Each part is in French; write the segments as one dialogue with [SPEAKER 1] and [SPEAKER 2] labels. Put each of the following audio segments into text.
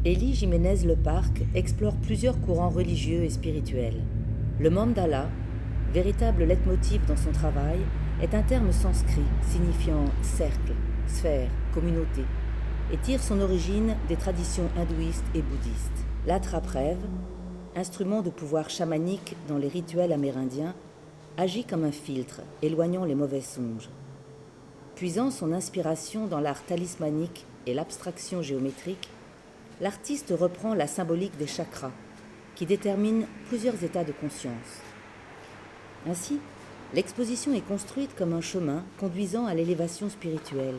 [SPEAKER 1] Elie Jiménez-Leparc explore plusieurs courants religieux et spirituels. Le mandala, véritable leitmotiv dans son travail, est un terme sanskrit signifiant cercle, sphère, communauté, et tire son origine des traditions hindouistes et bouddhistes. L'atrape-rêve, instrument de pouvoir chamanique dans les rituels amérindiens, agit comme un filtre, éloignant les mauvais songes. Puisant son inspiration dans l'art talismanique et l'abstraction géométrique, l'artiste reprend la symbolique des chakras, qui déterminent plusieurs états de conscience. Ainsi, l'exposition est construite comme un chemin conduisant à l'élévation spirituelle,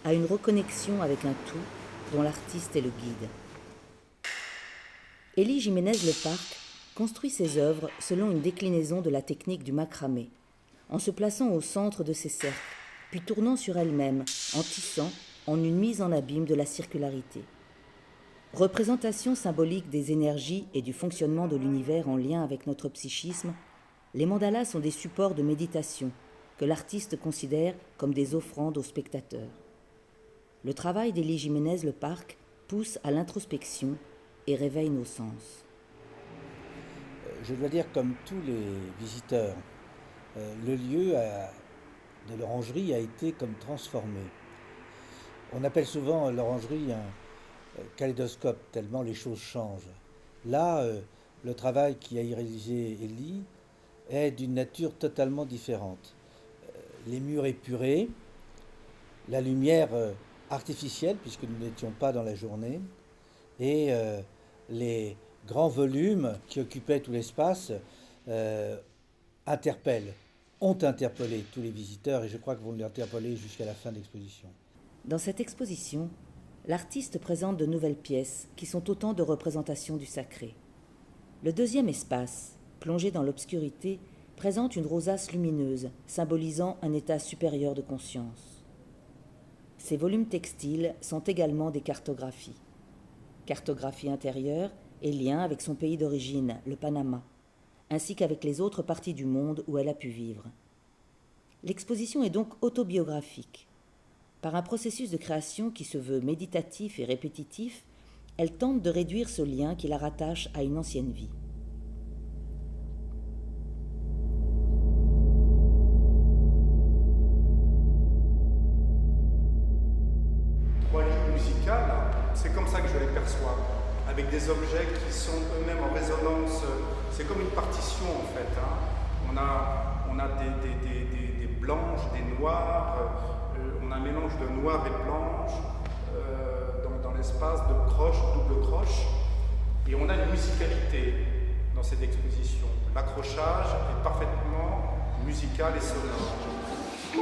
[SPEAKER 1] à une reconnexion avec un tout dont l'artiste est le guide. Elie Jiménez-Leparc construit ses œuvres selon une déclinaison de la technique du macramé, en se plaçant au centre de ses cercles, puis tournant sur elle-même, en tissant en une mise en abîme de la circularité. Représentation symbolique des énergies et du fonctionnement de l'univers en lien avec notre psychisme, les mandalas sont des supports de méditation que l'artiste considère comme des offrandes aux spectateurs. Le travail d'Elie Jiménez-Leparc pousse à l'introspection et réveille nos sens.
[SPEAKER 2] Je dois dire, comme tous les visiteurs, le lieu de l'orangerie a été comme transformé. On appelle souvent l'orangerie un kaléidoscope, tellement les choses changent. Là, le travail qu'a réalisé Elie est d'une nature totalement différente. Les murs épurés, la lumière artificielle, puisque nous n'étions pas dans la journée, et les grands volumes qui occupaient tout l'espace ont interpellé tous les visiteurs, et je crois qu'ils vont l'interpeller jusqu'à la fin de l'exposition.
[SPEAKER 1] Dans cette exposition, l'artiste présente de nouvelles pièces qui sont autant de représentations du sacré. Le deuxième espace, plongé dans l'obscurité, présente une rosace lumineuse, symbolisant un état supérieur de conscience. Ces volumes textiles sont également des cartographies. Cartographie intérieure et lien avec son pays d'origine, le Panama, ainsi qu'avec les autres parties du monde où elle a pu vivre. L'exposition est donc autobiographique. Par un processus de création qui se veut méditatif et répétitif, elle tente de réduire ce lien qui la rattache à une ancienne vie.
[SPEAKER 3] Trois lignes musicales, c'est comme ça que je les perçois, avec des objets qui sont eux-mêmes en résonance. C'est comme une partition en fait. On a des blanches, des noirs. On a un mélange de noir et blanche dans l'espace, de croche, double croche. Et on a une musicalité dans cette exposition. L'accrochage est parfaitement musical et sonore.
[SPEAKER 4] Je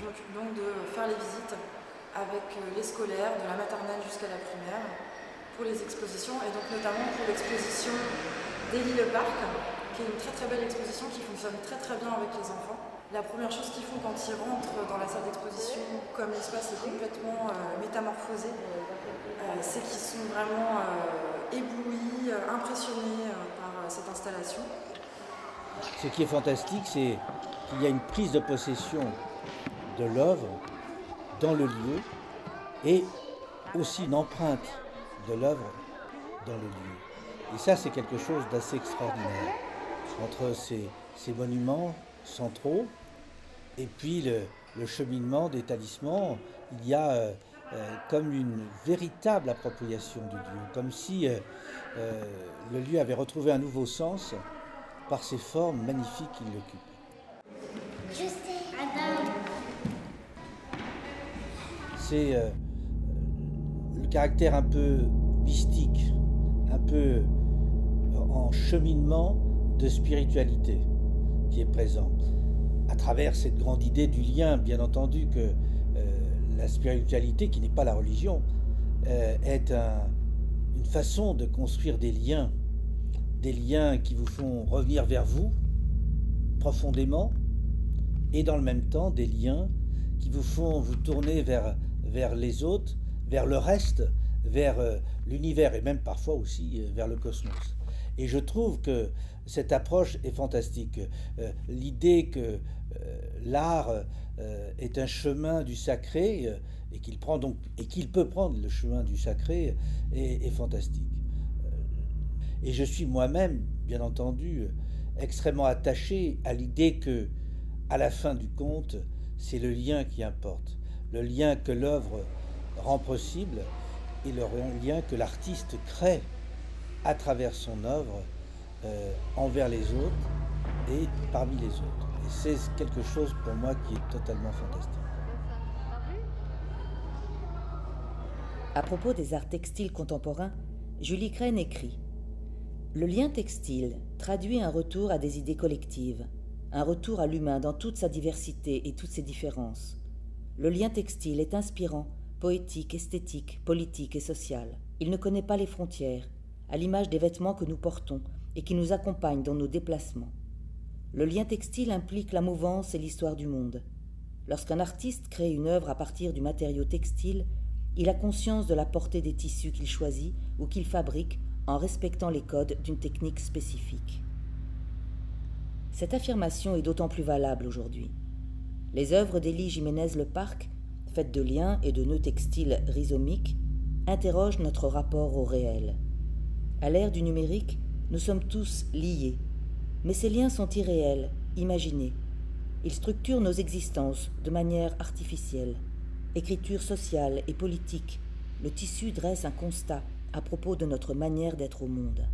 [SPEAKER 4] m'occupe donc de faire les visites avec les scolaires, de la maternelle jusqu'à la primaire, pour les expositions, et donc notamment pour l'exposition d'Elie Leparc, qui est une très très belle exposition qui fonctionne très très bien avec les enfants. La première chose qu'ils font quand ils rentrent dans la salle d'exposition, comme l'espace est complètement métamorphosé, c'est qu'ils sont vraiment éblouis, impressionnés par cette installation.
[SPEAKER 2] Ce qui est fantastique, c'est qu'il y a une prise de possession de l'œuvre dans le lieu et aussi une empreinte de l'œuvre dans le lieu. Et ça, c'est quelque chose d'assez extraordinaire. Entre ces monuments centraux et puis le cheminement des talismans, il y a comme une véritable appropriation du lieu, comme si le lieu avait retrouvé un nouveau sens par ces formes magnifiques qu'il occupe.
[SPEAKER 4] Je sais, Adam.
[SPEAKER 2] C'est le caractère un peu mystique, un peu en cheminement de spiritualité qui est présent, à travers cette grande idée du lien, bien entendu, que la spiritualité, qui n'est pas la religion, est une façon de construire des liens qui vous font revenir vers vous profondément, et dans le même temps des liens qui vous font vous tourner vers les autres, vers le reste, vers l'univers, et même parfois aussi vers le cosmos. Et je trouve que cette approche est fantastique. L'idée que l'art est un chemin du sacré et qu'il peut prendre le chemin du sacré est fantastique. Et je suis moi-même, bien entendu, extrêmement attaché à l'idée que, à la fin du compte, c'est le lien qui importe, le lien que l'œuvre rend possible et le lien que l'artiste crée à travers son œuvre envers les autres et parmi les autres. Et c'est quelque chose pour moi qui est totalement fantastique.
[SPEAKER 1] À propos des arts textiles contemporains, Julie Crenn écrit « Le lien textile traduit un retour à des idées collectives, un retour à l'humain dans toute sa diversité et toutes ses différences. Le lien textile est inspirant, poétique, esthétique, politique et social. Il ne connaît pas les frontières, à l'image des vêtements que nous portons et qui nous accompagnent dans nos déplacements. Le lien textile implique la mouvance et l'histoire du monde. Lorsqu'un artiste crée une œuvre à partir du matériau textile, il a conscience de la portée des tissus qu'il choisit ou qu'il fabrique en respectant les codes d'une technique spécifique. » Cette affirmation est d'autant plus valable aujourd'hui. Les œuvres d'Élie Jiménez-Leparc, faites de liens et de nœuds textiles rhizomiques, interrogent notre rapport au réel. À l'ère du numérique, nous sommes tous liés, mais ces liens sont irréels, imaginés. Ils structurent nos existences de manière artificielle. Écriture sociale et politique, le tissu dresse un constat à propos de notre manière d'être au monde.